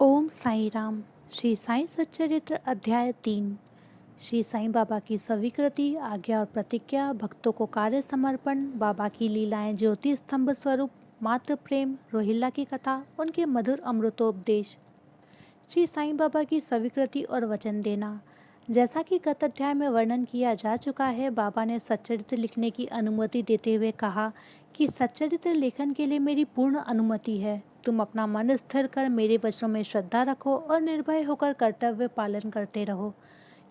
ओम साई राम। श्री साईं सच्चरित्र अध्याय 3। श्री साईं बाबा की स्वीकृति, आज्ञा और प्रतिज्ञा, भक्तों को कार्य समर्पण, बाबा की लीलाएं, ज्योति स्तंभ स्वरूप, मातृ प्रेम, रोहिल्ला की कथा, उनके मधुर अमृतोपदेश। श्री साईं बाबा की स्वीकृति और वचन देना। जैसा कि गत अध्याय में वर्णन किया जा चुका है, बाबा ने सच्चरित्र लिखने की अनुमति देते हुए कहा कि सच्चरित्र लेखन के लिए मेरी पूर्ण अनुमति है। तुम अपना मन स्थिर कर मेरे वचनों में श्रद्धा रखो और निर्भय होकर कर्तव्य पालन करते रहो।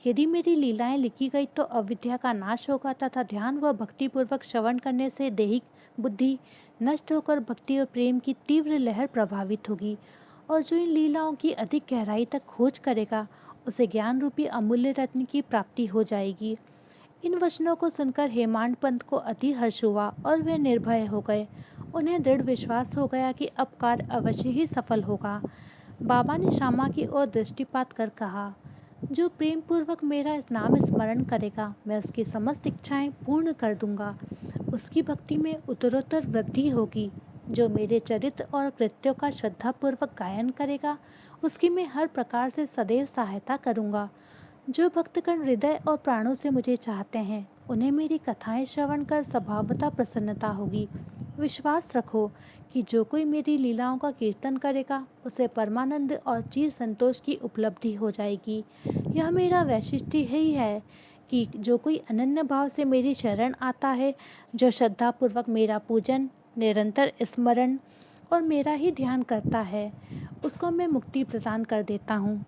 यदि मेरी लीलाएं लिखी गई तो अविद्या का नाश होगा तथा ध्यान व भक्तिपूर्वक श्रवण करने से दैहिक बुद्धि नष्ट होकर भक्ति और प्रेम की तीव्र लहर प्रभावित होगी, और जो इन लीलाओं की अधिक गहराई तक खोज करेगा उसे ज्ञान रूपी अमूल्य रत्न की प्राप्ति हो जाएगी। इन वचनों को सुनकर हेमांड पंत को अति हर्ष हुआ और वे निर्भय हो गए। उन्हें दृढ़ विश्वास हो गया कि अब कार्य अवश्य ही सफल होगा। बाबा ने श्यामा की ओर दृष्टिपात कर कहा, जो प्रेम पूर्वक मेरा नाम स्मरण करेगा मैं उसकी समस्त इच्छाएं पूर्ण कर दूंगा। उसकी भक्ति में उत्तरोत्तर वृद्धि होगी। जो मेरे चरित्र और कृत्यों का श्रद्धापूर्वक गायन करेगा उसकी मैं हर प्रकार से सदैव सहायता करूंगा। जो भक्तगण हृदय और प्राणों से मुझे चाहते हैं उन्हें मेरी कथाएं श्रवण कर स्वभावतः प्रसन्नता होगी। विश्वास रखो कि जो कोई मेरी लीलाओं का कीर्तन करेगा उसे परमानंद और चिर संतोष की उपलब्धि हो जाएगी। यह मेरा वैशिष्ट्य ही है कि जो कोई अनन्य भाव से मेरी शरण आता है, जो श्रद्धापूर्वक मेरा पूजन, निरंतर स्मरण और मेरा ही ध्यान करता है, उसको मैं मुक्ति प्रदान कर देता हूँ।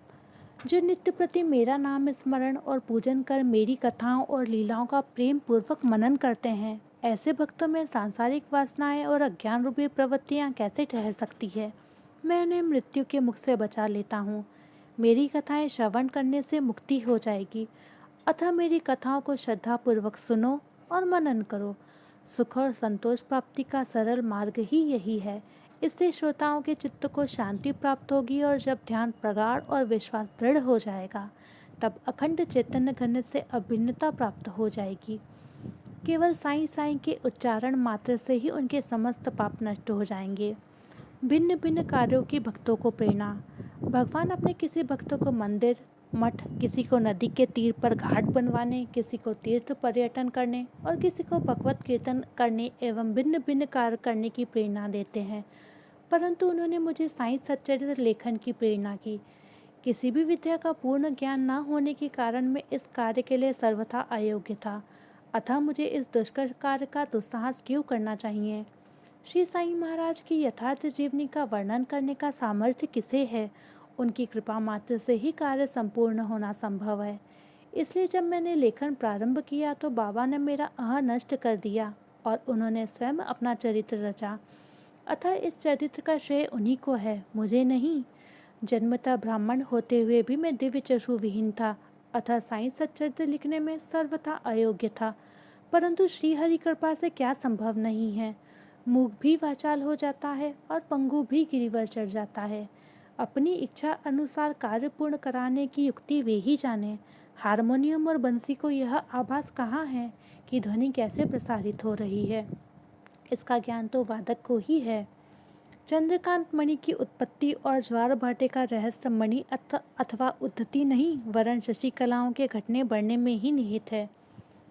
जो नित्य प्रति मेरा नाम स्मरण और पूजन कर मेरी कथाओं और लीलाओं का प्रेम पूर्वक मनन करते हैं, ऐसे भक्तों में सांसारिक वासनाएं और अज्ञान रूपी प्रवृत्तियां कैसे ठहर सकती है। मैं उन्हें मृत्यु के मुख से बचा लेता हूँ। मेरी कथाएं श्रवण करने से मुक्ति हो जाएगी। अतः मेरी कथाओं को श्रद्धापूर्वक सुनो और मनन करो। सुख और संतोष प्राप्ति का सरल मार्ग ही यही है। इससे श्रोताओं के चित्त को शांति प्राप्त होगी, और जब ध्यान प्रगाढ़ और विश्वास दृढ़ हो जाएगा तब अखंड चैतन्य घन से अभिन्नता प्राप्त हो जाएगी। केवल साईं साईं के उच्चारण मात्र से ही उनके समस्त पाप नष्ट हो जाएंगे। भिन्न भिन्न कार्यों की भक्तों को प्रेरणा। भगवान अपने किसी भक्तों को मंदिर, मठ, किसी को नदी के तीर पर घाट बनवाने, किसी को तीर्थ पर्यटन करने और किसी को भगवत कीर्तन करने एवं भिन्न भिन्न कार्य करने की प्रेरणा देते हैं। परंतु उन्होंने मुझे साईं सच्चरित्र लेखन की प्रेरणा की। किसी भी विद्या का पूर्ण ज्ञान न होने के कारण मैं इस कार्य के लिए सर्वथा अयोग्य था। अतः मुझे इस दुष्कर कार्य का दुस्साहस क्यों करना चाहिए। श्री साईं महाराज की यथार्थ जीवनी का वर्णन करने का सामर्थ्य किसे है। उनकी कृपा मात्र से ही कार्य संपूर्ण होना संभव है। इसलिए जब मैंने लेखन प्रारंभ किया तो बाबा ने मेरा अह नष्ट कर दिया और उन्होंने स्वयं अपना चरित्र रचा। अतः इस चरित्र का श्रेय उन्हीं को है, मुझे नहीं। जन्मतः ब्राह्मण होते हुए भी मैं दिव्य चक्षु विहीन था, अतः साईं सच्चरित्र लिखने में सर्वथा अयोग्य था। परंतु श्री हरि कृपा से क्या संभव नहीं है। मूक भी वाचाल हो जाता है और पंगु भी गिरिवर चढ़ जाता है। अपनी इच्छा अनुसार कार्य पूर्ण कराने की युक्ति वे ही जाने। हारमोनियम और बंसी को यह आभास कहाँ है कि ध्वनि कैसे प्रसारित हो रही है। इसका ज्ञान तो वादक को ही है। चंद्रकांत मणि की उत्पत्ति और ज्वार भाटे का रहस्य मणि अथवा उद्धति नहीं, वरन शशि कलाओं के घटने बढ़ने में ही निहित है।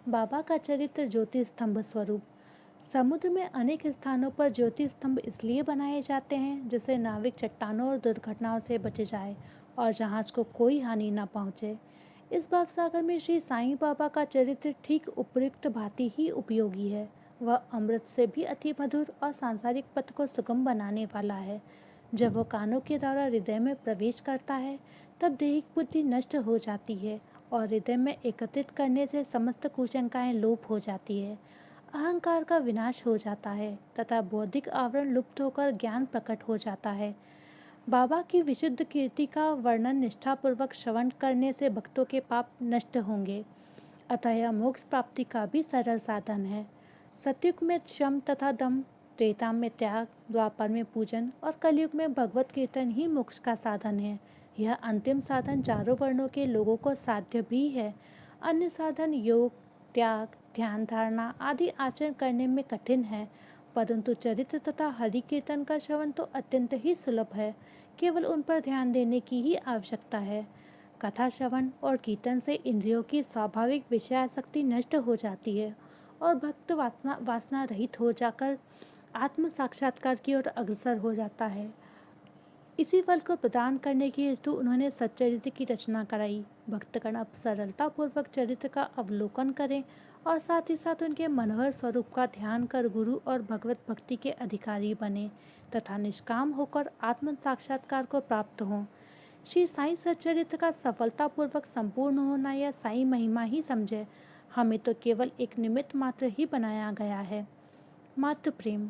बाबा का चरित्र ज्योति स्तंभ स्वरूप। समुद्र में अनेक स्थानों पर ज्योति स्तंभ इसलिए बनाए जाते हैं जिससे नाविक चट्टानों और दुर्घटनाओं से बच जाए और जहाज को कोई हानि न पहुंचे। इस भावसागर में श्री साईं बाबा का चरित्र ठीक उपयुक्त भांति ही उपयोगी है। वह अमृत से भी अति मधुर और सांसारिक पथ को सुगम बनाने वाला है। जब वह कानों के द्वारा हृदय में प्रवेश करता है तब दैहिक बुद्धि नष्ट हो जाती है और हृदय में एकत्रित करने से समस्त कुशंकाएं लोप हो जाती है। अहंकार का विनाश हो जाता है तथा बौद्धिक आवरण लुप्त होकर ज्ञान प्रकट हो जाता है। बाबा की विशुद्ध कीर्ति का वर्णन निष्ठापूर्वक श्रवण करने से भक्तों के पाप नष्ट होंगे। अतः यह मोक्ष प्राप्ति का भी सरल साधन है। सतयुग में क्षम तथा दम, त्रेता में त्याग, द्वापर में पूजन और कलयुग में भगवत कीर्तन ही मोक्ष का साधन है। यह अंतिम साधन चारों वर्णों के लोगों को साध्य भी है। अन्य साधन योग, त्याग, ध्यान धारणा आदि आचरण करने में कठिन है, परंतु चरित्र तथा हरि कीर्तन का श्रवण तो अत्यंत ही सुलभ है। केवल उन पर ध्यान देने की ही आवश्यकता है। कथा श्रवण और कीर्तन से इंद्रियों की स्वाभाविक विषयासक्ति नष्ट हो जाती है और भक्त वासना वासना रहित हो जाकर आत्म साक्षात्कार की ओर अग्रसर हो जाता है। इसी फल को प्रदान करने के हेतु उन्होंने सच्चरित्र की रचना कराई। भक्तगण अब सरलतापूर्वक चरित्र का अवलोकन करें और साथ ही साथ उनके मनोहर स्वरूप का ध्यान कर गुरु और भगवत भक्ति के अधिकारी बने तथा निष्काम होकर आत्म साक्षात्कार को प्राप्त हों। श्री साईं सच्चरित्र का सफलतापूर्वक संपूर्ण होना या साईं महिमा ही समझे, हमें तो केवल एक निमित्त मात्र ही बनाया गया है। मातृ प्रेम।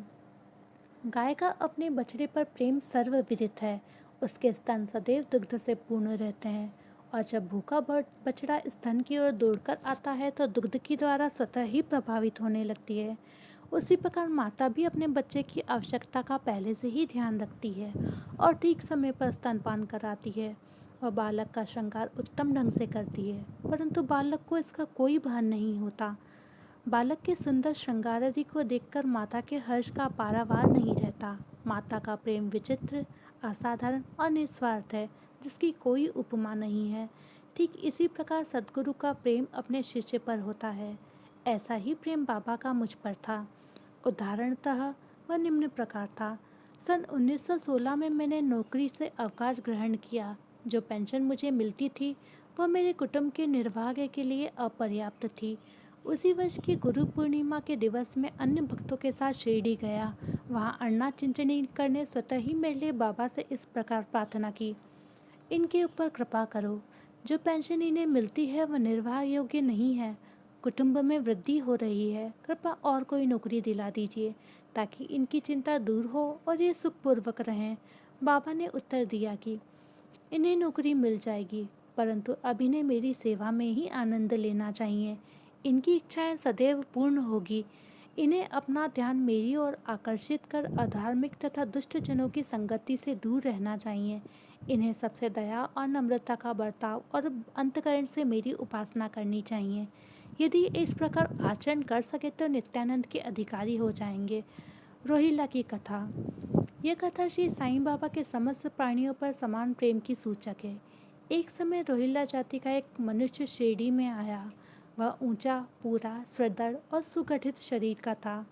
गाय का अपने बछड़े पर प्रेम सर्वविदित है। उसके स्तन सदैव दुग्ध से पूर्ण रहते हैं और जब भूखा बछड़ा स्तन की ओर दौड़कर आता है तो दुग्ध की द्वारा स्वतः ही प्रभावित होने लगती है। उसी प्रकार माता भी अपने बच्चे की आवश्यकता का पहले से ही ध्यान रखती है और ठीक समय पर स्तनपान कराती है और बालक का श्रृंगार उत्तम ढंग से करती है, परंतु बालक को इसका कोई भान नहीं होता। बालक के सुंदर श्रृंगारादि को देखकर माता के हर्ष का पारावार नहीं रहता। माता का प्रेम विचित्र, असाधारण और निस्वार्थ है, जिसकी कोई उपमा नहीं है। ठीक इसी प्रकार सद्गुरु का प्रेम अपने शिष्य पर होता है। ऐसा ही प्रेम बाबा का मुझ पर था। उदाहरणतः वह निम्न प्रकार था। सन 1916 में मैंने नौकरी से अवकाश ग्रहण किया। जो पेंशन मुझे मिलती थी वह मेरे कुटुंब के निर्वाह के लिए अपर्याप्त थी। उसी वर्ष की गुरु पूर्णिमा के दिवस में अन्य भक्तों के साथ शिरडी गया। वहाँ अन्ना चिंचनी करने स्वतः ही मेरे लिए बाबा से इस प्रकार प्रार्थना की, इनके ऊपर कृपा करो। जो पेंशन इन्हें मिलती है वह निर्वाह योग्य नहीं है। कुटुंब में वृद्धि हो रही है, कृपा और कोई नौकरी दिला दीजिए ताकि इनकी चिंता दूर हो और ये सुखपूर्वक रहें। बाबा ने उत्तर दिया कि इन्हें नौकरी मिल जाएगी, परंतु अब इन्हें मेरी सेवा में ही आनंद लेना चाहिए। इनकी इच्छाएं सदैव पूर्ण होगी। इन्हें अपना ध्यान मेरी ओर आकर्षित कर अधार्मिक तथा दुष्ट जनों की संगति से दूर रहना चाहिए। इन्हें सबसे दया और नम्रता का बर्ताव और अंतःकरण से मेरी उपासना करनी चाहिए। यदि इस प्रकार आचरण कर सके तो नित्यानंद के अधिकारी हो जाएंगे। रोहिला की कथा। यह कथा श्री साईं बाबा के समस्त प्राणियों पर समान प्रेम की सूचक है। एक समय रोहिला जाति का एक मनुष्य शिरडी में आया। वह ऊंचा, पूरा, सुदृढ़ और सुगठित शरीर का था।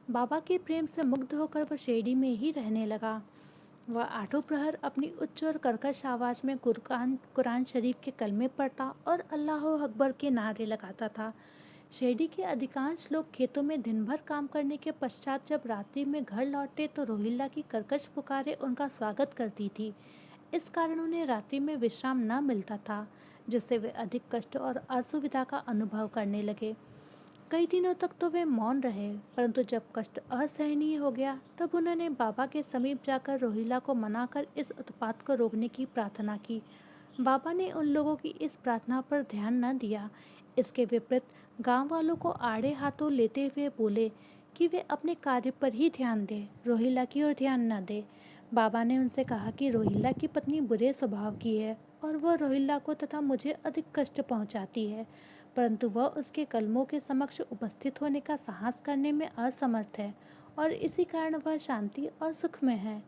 बाबा के प्रेम से मुग्ध होकर वह शिरडी में ही रहने लगा। वह आठों प्रहर अपनी उच्च और कर्कश आवाज में कुरान शरीफ के कलमे पढ़ता और अल्लाह अकबर के नारे लगाता था। शिरडी के अधिकांश लोग खेतों में दिन भर काम करने के पश्चात जब रात्रि में घर लौटते तो रोहिल्ला की कर्कश पुकारें उनका स्वागत करती थी। इस कारण उन्हें रात्रि में विश्राम न मिलता था, जिससे वे अधिक कष्ट और असुविधा का अनुभव करने लगे। कई दिनों तक तो वे मौन रहे, परंतु जब कष्ट असहनीय हो गया तब उन्होंने बाबा के समीप जाकर रोहिला को मनाकर इस उत्पात को रोकने की प्रार्थना की। बाबा ने उन लोगों की इस प्रार्थना पर ध्यान न दिया। इसके विपरीत गांव वालों को आड़े हाथों लेते हुए बोले कि वे अपने कार्य पर ही ध्यान दें, रोहिला की ओर ध्यान न दें। बाबा ने उनसे कहा कि रोहिला की पत्नी बुरे स्वभाव की है और वह रोहिला को तथा मुझे अधिक कष्ट पहुंचाती है, परंतु वह उसके कलमों के समक्ष उपस्थित होने का साहस करने में असमर्थ है और इसी कारण वह शांति और सुख में है।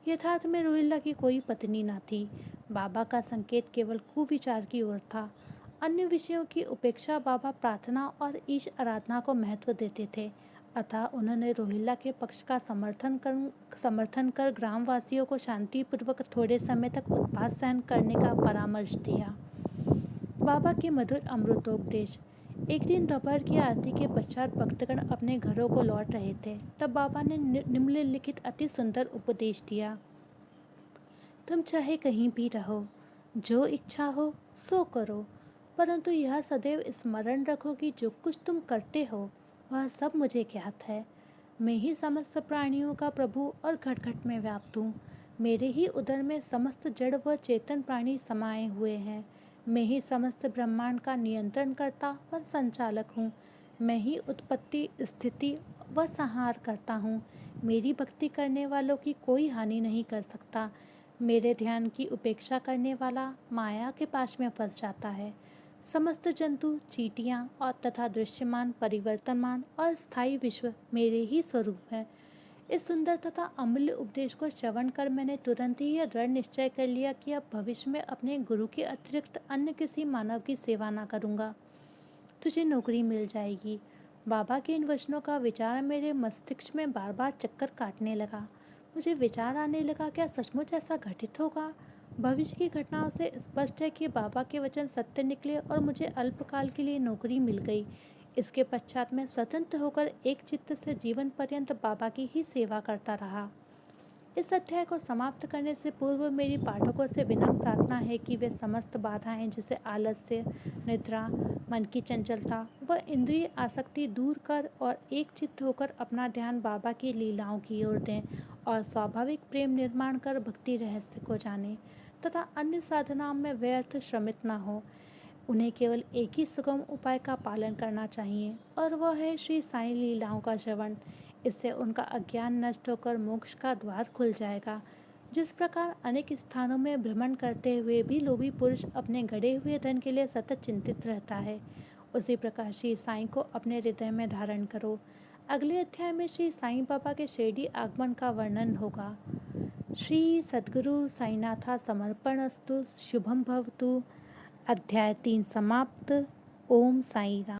यथार्थ में रोहिला की कोई पत्नी न थी। बाबा का संकेत केवल कुविचार की ओर था। अन्य विषयों की उपेक्षा बाबा प्रार्थना और ईश आराधना को महत्व देते थे। अतः उन्होंने रोहिला के पक्ष का समर्थन कर ग्रामवासियों को शांतिपूर्वक थोड़े समय तक उत्पात सहन करने का परामर्श दिया। बाबा के मधुर अमृतोपदेश। एक दिन दोपहर की आरती के पश्चात भक्तगण अपने घरों को लौट रहे थे। तब बाबा ने निम्नलिखित अति सुंदर उपदेश दिया। तुम चाहे कहीं भी रहो, जो इच्छा हो सो करो, परंतु यह सदैव स्मरण रखो कि जो कुछ तुम करते हो वह सब मुझे ज्ञात है। मैं ही समस्त प्राणियों का प्रभु और घट घट में व्याप्त हूँ। मेरे ही उदर में समस्त जड़ व चेतन प्राणी समाये हुए हैं। मैं ही समस्त ब्रह्मांड का नियंत्रण करता व संचालक हूँ। मैं ही उत्पत्ति, स्थिति व संहार करता हूँ। मेरी भक्ति करने वालों की कोई हानि नहीं कर सकता। मेरे ध्यान की उपेक्षा करने वाला माया के पाश में फंस जाता है। समस्त जंतु, चींटियाँ और तथा दृश्यमान, परिवर्तनमान और स्थायी विश्व मेरे ही स्वरूप है। इस सुंदर तथा अमूल्य उपदेश को श्रवण कर मैंने तुरंत ही यह दृढ़ निश्चय कर लिया कि अब भविष्य में अपने गुरु के अतिरिक्त अन्य किसी मानव की सेवा न करूँगा। तुझे नौकरी मिल जाएगी। बाबा के इन वचनों का विचार मेरे मस्तिष्क में बार बार चक्कर काटने लगा। मुझे विचार आने लगा, क्या सचमुच ऐसा घटित होगा? भविष्य की घटनाओं से स्पष्ट है कि बाबा के वचन सत्य निकले और मुझे अल्पकाल के लिए नौकरी मिल गई। इसके पश्चात मैं स्वतंत्र होकर एक चित्त से जीवन पर्यंत बाबा की ही सेवा करता रहा। इस अध्याय को समाप्त करने से पूर्व मेरी पाठकों से विनम्र प्रार्थना है कि वे समस्त बाधाएं जैसे आलस्य, निद्रा, मन की चंचलता व इंद्रिय आसक्ति दूर कर और एक चित्त होकर अपना ध्यान बाबा की लीलाओं की ओर दें और स्वाभाविक प्रेम निर्माण कर भक्ति रहस्य को जानें तथा अन्य साधनाओं में व्यर्थ श्रमित न हो। उन्हें केवल एक ही सुगम उपाय का पालन करना चाहिए और वह है श्री साईं लीलाओं का श्रवण। इससे उनका अज्ञान नष्ट होकर मोक्ष का द्वार खुल जाएगा। जिस प्रकार अनेक स्थानों में भ्रमण करते हुए भी लोभी पुरुष अपने गड़े हुए धन के लिए सतत चिंतित रहता है, उसी प्रकार श्री साईं को अपने हृदय में धारण करो। अगले अध्याय में श्री साईं बाबा के शिरडी आगमन का वर्णन होगा। श्री सद्गुरु साईनाथा समर्पणस्तु। शुभम भवतु। अध्याय 3 समाप्त। ओम साई राम।